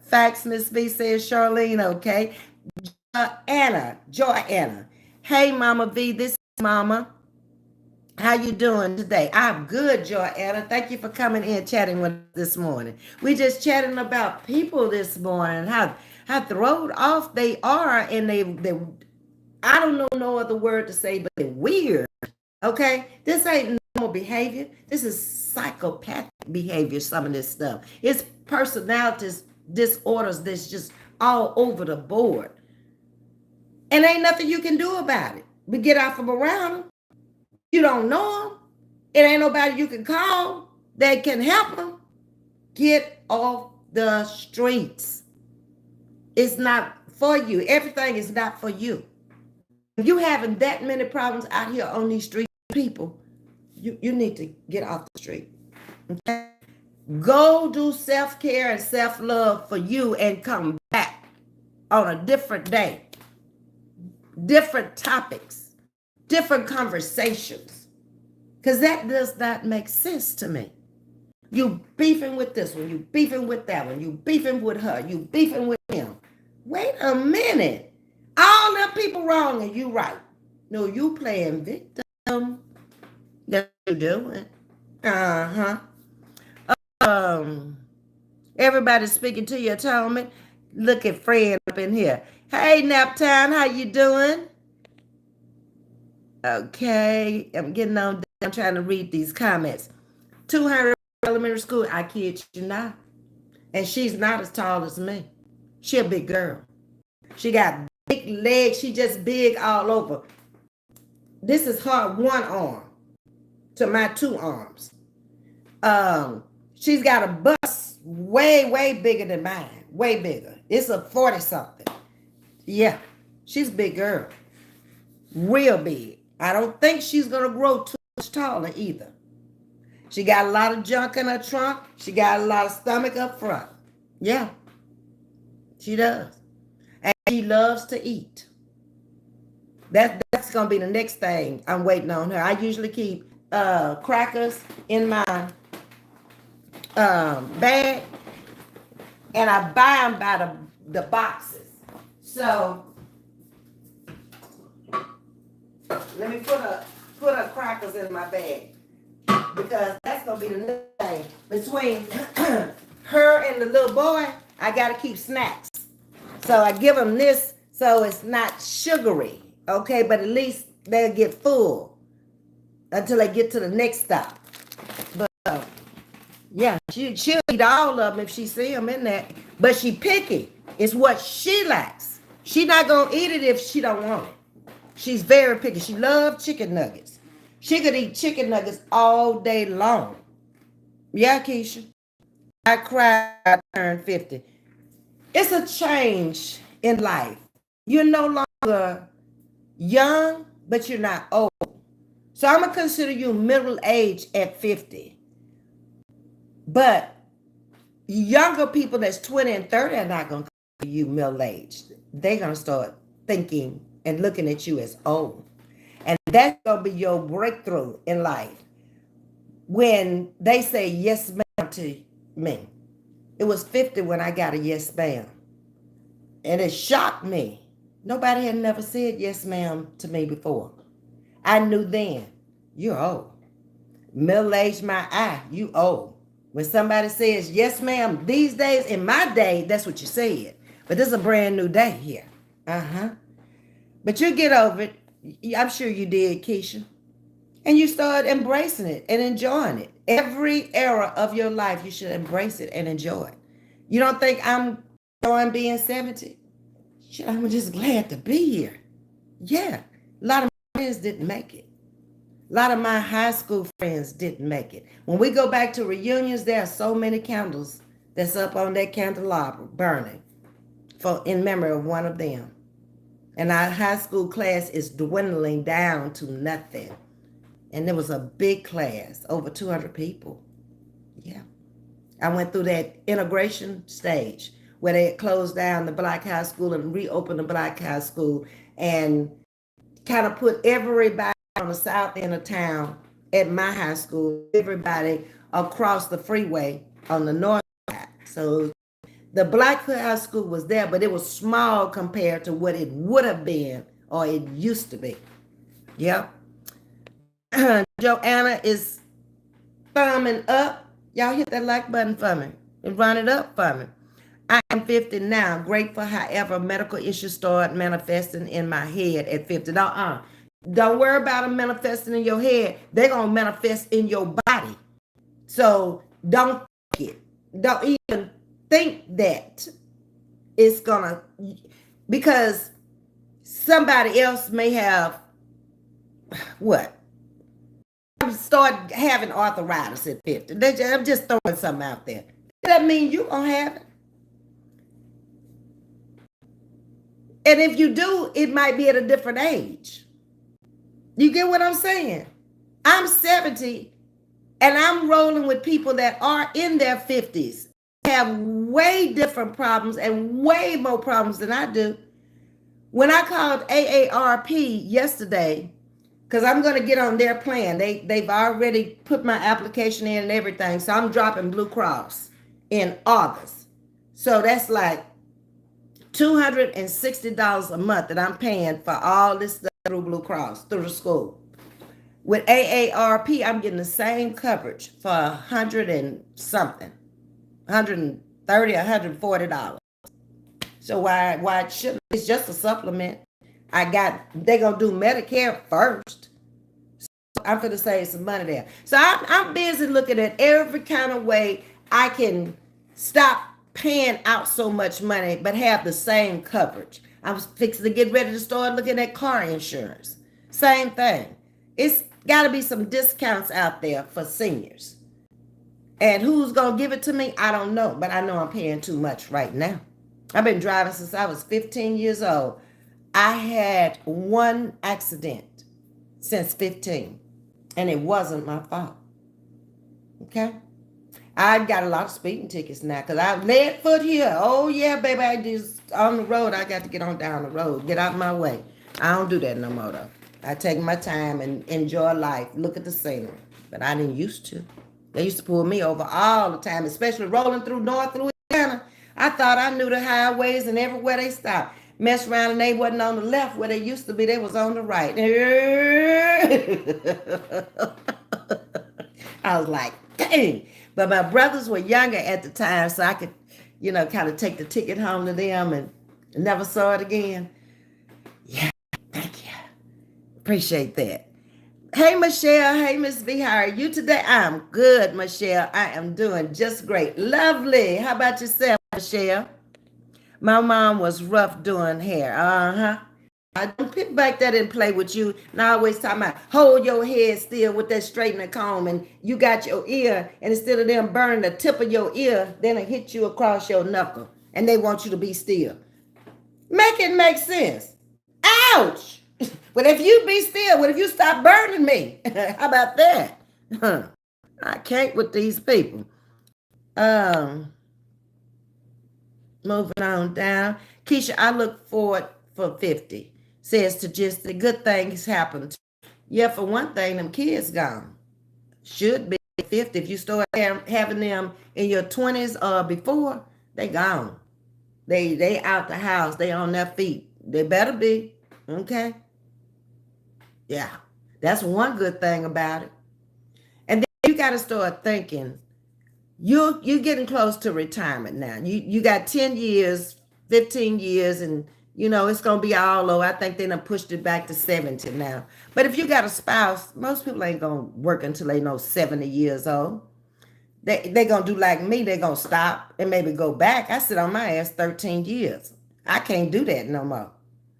Facts, Ms.V says Charlene, okay. Joanna. Hey, Mama V, this is Mama. How you doing today? I'm good, Joanna. Thank you for coming in chatting with us this morning. We just chatting about people this morning, how thrown off they are, and they I don't know no other word to say, but they're weird. Okay? This ain't normal behavior. This is psychopathic behavior, some of this stuff. It's personalities disorders that's just all over the board. And ain't nothing you can do about it. But get out from around them. You don't know them. It ain't nobody you can call that can help them. Get off the streets. It's not for you. Everything is not for you. If you having that many problems out here on these streets, people, you need to get off the street. Okay? Go do self-care and self-love for you and come back on a different day. Different topics, different conversations. Because that does not make sense to me. You beefing with this one, you beefing with that one, you beefing with her, you beefing with him. Wait a minute. All them people wrong and you right. No, you playing victim. That's what you doing. Uh-huh. Everybody speaking to you, Atonement. Look at Fred up in here. Hey, Naptown, how you doing? Okay, I'm getting on. I'm trying to read these comments. 200 elementary school, I kid you not. And she's not as tall as me. She a big girl. She got big legs. She just big all over. This is her one arm to my two arms. She's got a bust way, way bigger than mine. Way bigger. It's a 40-something. Yeah, she's a big girl. Real big. I don't think she's going to grow too much taller either. She got a lot of junk in her trunk. She got a lot of stomach up front. Yeah, she does. And she loves to eat. That's going to be the next thing I'm waiting on her. I usually keep crackers in my bag, and I buy them by the boxes. So let me put her crackers in my bag, because that's gonna be the next thing. Between her and the little boy, I gotta keep snacks. So I give them this so it's not sugary, okay? But at least they'll get full until they get to the next stop. But yeah, she'll eat all of them if she see them in there. But she picky. It's what she likes. She not gonna eat it if she don't want it. She's very picky. She loves chicken nuggets. She could eat chicken nuggets all day long. Yeah, Keisha. I cried I turned 50. It's a change in life. You're no longer young, but you're not old. So I'm going to consider you middle age at 50. But younger people that's 20 and 30 are not going to consider you middle aged. They're going to start thinking and looking at you as old. And that's going to be your breakthrough in life. When they say yes, ma'am to me. It was 50 when I got a yes, ma'am. And it shocked me. Nobody had never said yes, ma'am to me before. I knew then, you're old. Middle-aged my eye, you old. When somebody says yes, ma'am, these days, in my day, that's what you said. But this is a brand new day here. But you get over it. I'm sure you did, Keisha. And you start embracing it and enjoying it. Every era of your life, you should embrace it and enjoy it. You don't think I'm enjoying being 70? Shit, I'm just glad to be here. Yeah, a lot of my friends didn't make it. A lot of my high school friends didn't make it. When we go back to reunions, there are so many candles that's up on that candelabra burning in memory of one of them. And our high school class is dwindling down to nothing. And there was a big class, over 200 people. Yeah. I went through that integration stage where they had closed down the black high school and reopened the black high school and kind of put everybody on the south end of town at my high school, everybody across the freeway on the north side. So the black high school was there, but it was small compared to what it would have been or it used to be. Yep. Joanna is thumbing up. Y'all hit that like button for me and run it up for me. I am 50 now. Grateful, however, medical issues start manifesting in my head at 50. Don't worry about them manifesting in your head. They're going to manifest in your body. So don't think it. Don't even think that it's going to, because somebody else may have, what? Start having arthritis at 50. I'm just throwing something out there. That means you're going to have it. And if you do, it might be at a different age. You get what I'm saying? I'm 70 and I'm rolling with people that are in their 50s, have way different problems and way more problems than I do. When I called AARP yesterday, because I'm going to get on their plan. They've already put my application in and everything. So I'm dropping Blue Cross in August. So that's like $260 a month that I'm paying for all this stuff through Blue Cross, through the school. With AARP, I'm getting the same coverage for $100 and something, $130, $140. So why shouldn't it's just a supplement? They're gonna do Medicare first. So I'm gonna save some money there. So I'm busy looking at every kind of way I can stop paying out so much money, but have the same coverage. I was fixing to get ready to start looking at car insurance. Same thing. It's got to be some discounts out there for seniors. And who's going to give it to me? I don't know, but I know I'm paying too much right now. I've been driving since I was 15 years old. I had one accident since 15, and it wasn't my fault. Okay? I got a lot of speeding tickets now because I lead foot here. Oh, yeah, baby, I just on the road. I got to get on down the road. Get out of my way. I don't do that no more, though. I take my time and enjoy life. Look at the scenery. But I didn't used to. They used to pull me over all the time, especially rolling through North Louisiana. I thought I knew the highways and everywhere they stopped. Mess around and they wasn't on the left where they used to be. They was on the right. I was like, dang. But my brothers were younger at the time, so I could, kind of take the ticket home to them and never saw it again. Yeah, thank you. Appreciate that. Hey, Michelle. Hey, Ms.V. How are you today? I'm good, Michelle. I am doing just great. Lovely. How about yourself, Michelle? My mom was rough doing hair. Uh-huh. I don't pick back that and play with you. And I always talk about hold your head still with that straightening comb, and you got your ear, and instead of them burning the tip of your ear, then it hit you across your knuckle, and they want you to be still. Make it make sense. Ouch! But if you be still, what if you stop burning me? How about that? I can't with these people. Moving on down. Keisha, I look forward for 50. Says to just the good things happen. Yeah, for one thing, them kids gone. Should be 50. If you start having them in your 20s or before, they gone. They out the house. They on their feet. They better be. Okay? Yeah. That's one good thing about it. And then you got to start thinking, you're getting close to retirement now. You got 10 years, 15 years, and it's going to be all over. I think they done pushed it back to 70 now. But if you got a spouse, most people ain't going to work until they know 70 years old. They going to do like me. They're going to stop and maybe go back. I sit on my ass 13 years. I can't do that no more.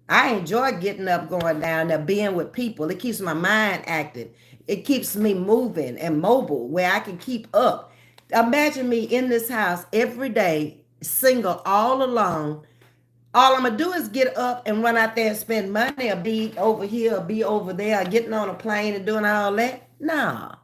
I enjoy getting up, going down there, being with people. It keeps my mind active. It keeps me moving and mobile where I can keep up. Imagine me in this house every day, single, all alone. All I'm going to do is get up and run out there and spend money, or be over here or be over there, or getting on a plane and doing all that. No.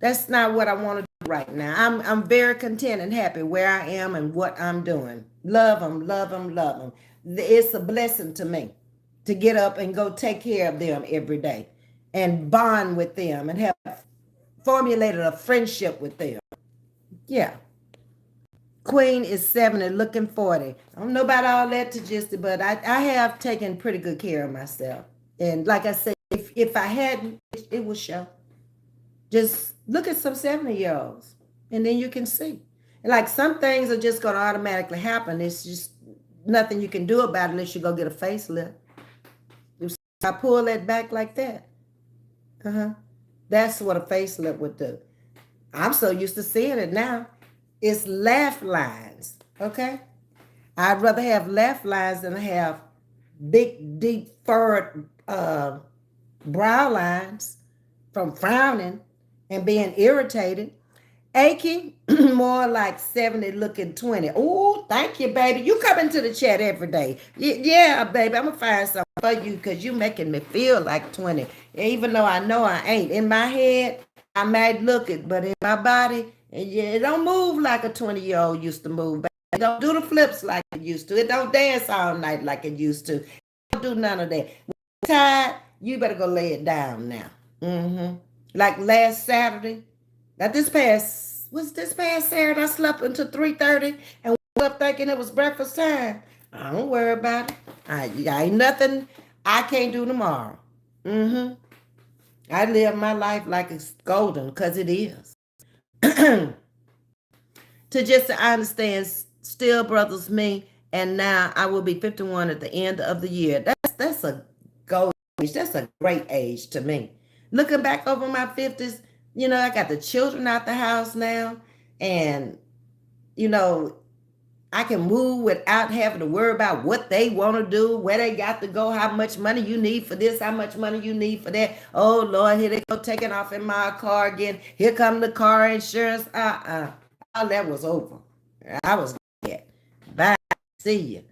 That's not what I want to do right now. I'm very content and happy where I am and what I'm doing. Love them, love them, love them. It's a blessing to me to get up and go take care of them every day and bond with them and have formulated a friendship with them. Yeah. Queen is 70, looking 40. I don't know about all that to just, but I have taken pretty good care of myself. And like I said, if I hadn't, it would show. Just look at some 70-year-olds and then you can see. And like some things are just going to automatically happen. It's just nothing you can do about it unless you go get a facelift. I pull that back like that. Uh-huh. That's what a facelift would do. I'm so used to seeing it now. It's laugh lines. Okay? I'd rather have laugh lines than have big, deep, furrowed brow lines from frowning and being irritated. Achy, more like 70 looking 20. Oh, thank you, baby. You come into the chat every day. Yeah, baby, I'm going to find something for you because you making me feel like 20. Even though I know I ain't. In my head, I might look it, but in my body, yeah, it don't move like a 20-year-old used to move. Baby. It don't do the flips like it used to. It don't dance all night like it used to. It don't do none of that. When you're tired, you better go lay it down now. Like last Saturday, now this past Saturday, I slept until 3:30 and woke up thinking it was breakfast time. I don't worry about it. I ain't nothing I can't do tomorrow. I live my life like it's golden, because it is. To understand, still brothers me, and now I will be 51 at the end of the year. That's a golden age. That's a great age to me. Looking back over my 50s, I got the children out the house now, and you know, I can move without having to worry about what they want to do, where they got to go, how much money you need for this, how much money you need for that. Oh Lord, here they go taking off in my car again. Here come the car insurance. All that was over. I was glad. Bye. See you.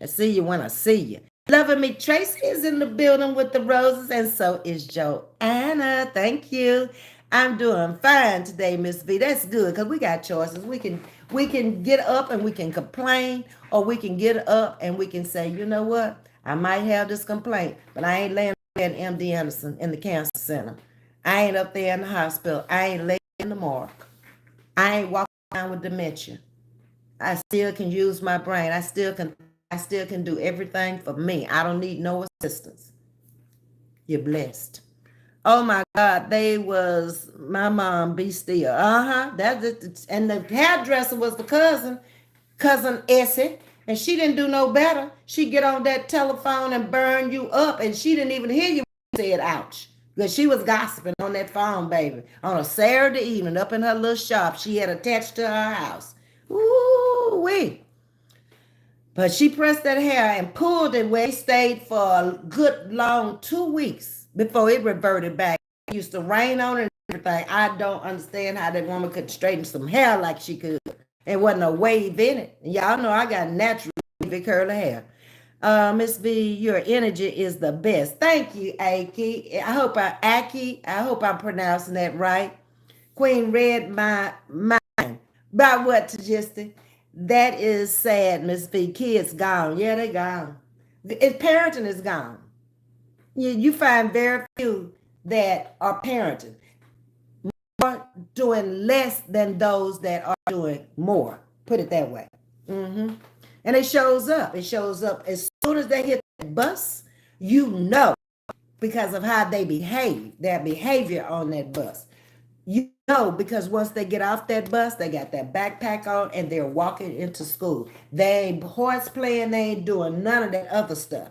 I see you when I see you. Loving me, Tracy is in the building with the roses, and so is Joanna. Thank you. I'm doing fine today, Miss V. That's good, because we got choices. We can get up and we can complain, or we can get up and we can say, you know what? I might have this complaint, but I ain't laying there in MD Anderson in the cancer center. I ain't up there in the hospital. I ain't laying in the morgue. I ain't walking around with dementia. I still can use my brain. I still can do everything for me. I don't need no assistance. You're blessed. Oh my God, they was my mom be still. And the hairdresser was the cousin Essie, and she didn't do no better. She get on that telephone and burn you up, and she didn't even hear you said ouch. Because she was gossiping on that phone, baby, on a Saturday evening up in her little shop she had attached to her house. Ooh wee. But she pressed that hair and pulled it where it stayed for a good long 2 weeks before it reverted back. It used to rain on it and everything. I don't understand how that woman could straighten some hair like she could. It wasn't a wave in it. And y'all know I got natural big curly hair. Ms.V, your energy is the best. Thank you, Aki. I hope I'm pronouncing that right. Queen read my mind. By what, Tajisti? That is sad, Miss V. Kids gone. Yeah, they gone. Parenting is gone. You find very few that are parenting. More doing less than those that are doing more. Put it that way. And it shows up. It shows up as soon as they hit the bus, because of how they behave, their behavior on that bus. Because once they get off that bus, they got that backpack on and they're walking into school. They ain't horse playing, they ain't doing none of that other stuff.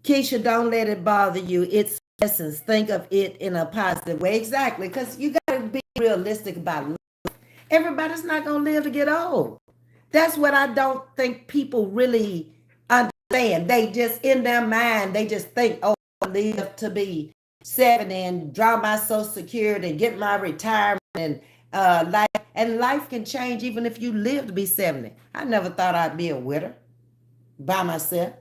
Keisha, don't let it bother you. It's lessons. Think of it in a positive way. Exactly, because you got to be realistic about life. Everybody's not going to live to get old. That's what I don't think people really understand. They just, in their mind, they just think, oh, I'll live to be 70 and draw my Social Security and get my retirement and life can change even if you live to be 70. I never thought I'd be a widow by myself,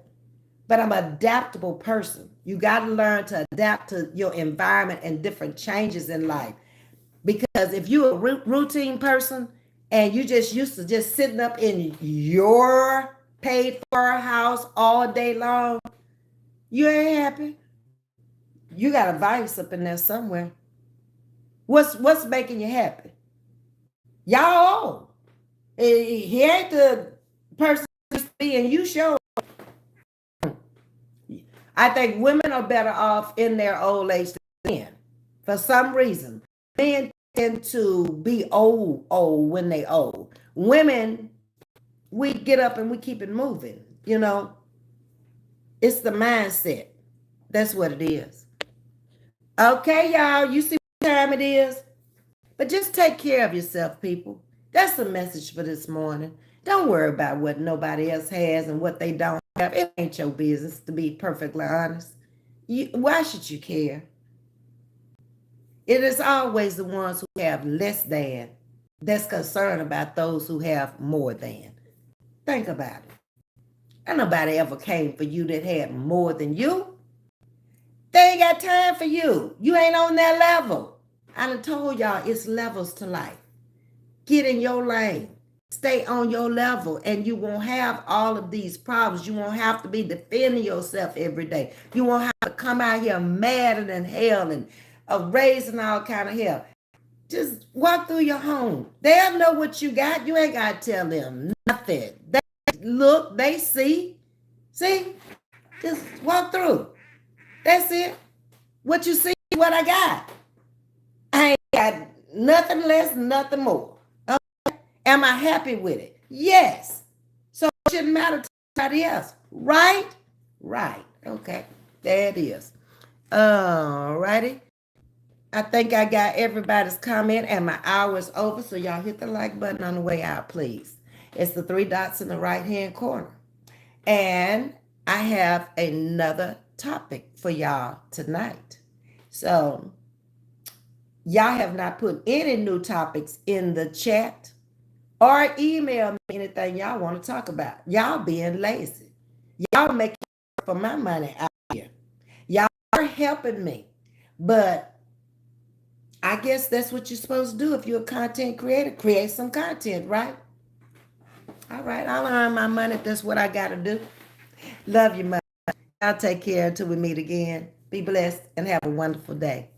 but I'm an adaptable person. You got to learn to adapt to your environment and different changes in life. Because if you're a routine person and you just used to just sitting up in your paid for house all day long, you ain't happy. You got a vice up in there somewhere. What's making you happy? Y'all old. He ain't the person and you show. I think women are better off in their old age than men. For some reason. Men tend to be old when they old. Women, we get up and we keep it moving. You know, it's the mindset. That's what it is. Okay, y'all, you see what time it is? But just take care of yourself, people. That's the message for this morning. Don't worry about what nobody else has and what they don't have. It ain't your business, to be perfectly honest. Why should you care? It is always the ones who have less than that's concerned about those who have more than. Think about it. And nobody ever came for you that had more than you. They ain't got time for you. You ain't on that level. I done told y'all it's levels to life. Get in your lane. Stay on your level and you won't have all of these problems. You won't have to be defending yourself every day. You won't have to come out here madder than hell and raising all kind of hell. Just walk through your home. They'll know what you got. You ain't got to tell them nothing. They look, they see. See? Just walk through. That's it. What you see, what I got. I ain't got nothing less, nothing more. Okay? Am I happy with it? Yes. So it shouldn't matter to somebody else. Right? Right. Okay. There it is. Alrighty. I think I got everybody's comment and my hour is over. So y'all hit the like button on the way out, please. It's the 3 dots in the right-hand corner. And I have another topic for y'all tonight. So y'all have not put any new topics in the chat or email me anything y'all want to talk about. Y'all being lazy. Y'all making for my money out here. Y'all are helping me. But I guess that's what you're supposed to do if you're a content creator. Create some content, right? All right, I'll earn my money if that's what I got to do. Love you much. Y'all take care until we meet again. Be blessed and have a wonderful day.